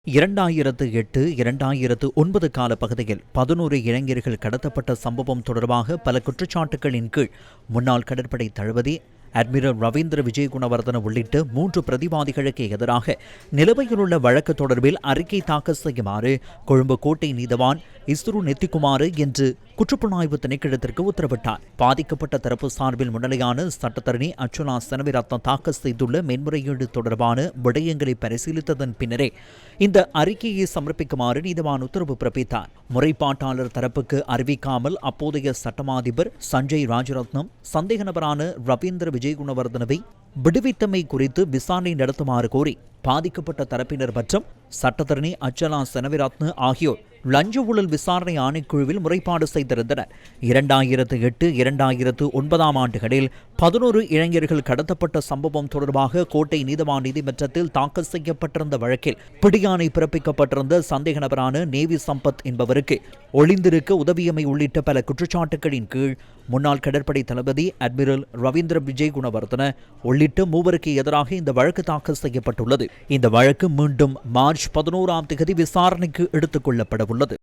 2008, 2009 கால பகுதியில் 11 இளைஞர்கள் கடத்தப்பட்ட சம்பவம் தொடர்பாக பல குற்றச்சாட்டுகளின் கீழ் முன்னாள் கடற்படை தளபதி அட்மிரல் ரவீந்திர விஜயகுணவர்தன உள்ளிட்ட 3 பிரதிவாதிகளுக்கு எதிராக நிலுவையிலுள்ள வழக்கு தொடர்பில் அறிக்கை தாக்கல் செய்யுமாறு கொழும்பு கோட்டை நீதவான் இஸ்ரு நெத்திக்குமாறு என்று குற்றப்புலனாய்வு திணைக்களத்திற்கு உத்தரவிட்டார். பாதிக்கப்பட்ட தரப்பு சார்பில் முன்னிலையான சட்டத்தரணி அர்ச்சுனா செனவிரத்னம் தாக்கல் செய்துள்ள மேன்முறையீடு தொடர்பான விடயங்களை பரிசீலித்ததன் பின்னரே இந்த அறிக்கையை சமர்ப்பிக்குமாறு நீதவான் உத்தரவு பிறப்பித்தார். முறைப்பாட்டாளர் தரப்புக்கு அறிவிக்காமல் அப்போதைய சட்டமாதிபர் சஞ்சய் ராஜரத்னம் சந்தேக நபரான ரவீந்திர விஜயகுணவர்தனவை விடுவித்தமை குறித்து விசாரணை நடத்துமாறு கோரி பாதிக்கப்பட்ட தரப்பினர் மற்றும் சட்டத்தரணி அர்ச்சுனா செனவிரத்ன ஆகியோர் லஞ்ச ஊழல் விசாரணை ஆணைக்குழுவில் முறைப்பாடு செய்திருந்தனர். 2008, 2009 ஆண்டுகளில் 11 இளைஞர்கள் கடத்தப்பட்ட சம்பவம் தொடர்பாக கோட்டை நீதவான் நீதிமன்றத்தில் தாக்கல் செய்யப்பட்டிருந்த வழக்கில் பிடியாணை பிறப்பிக்கப்பட்டிருந்த சந்தேக நபரான நேவி சம்பத் என்பவருக்கு ஒளிந்திருக்க உதவியமை உள்ளிட்ட பல குற்றச்சாட்டுகளின் கீழ் முன்னாள் கடற்படை தளபதி அட்மிரல் ரவீந்திர விஜயகுணவர்தன உள்ளிட்ட 3 எதிராக இந்த வழக்கு தாக்கல் செய்யப்பட்டுள்ளது. இந்த வழக்கு மீண்டும் மார்ச் 11 விசாரணைக்கு எடுத்துக் கொள்ளப்பட உள்ளது.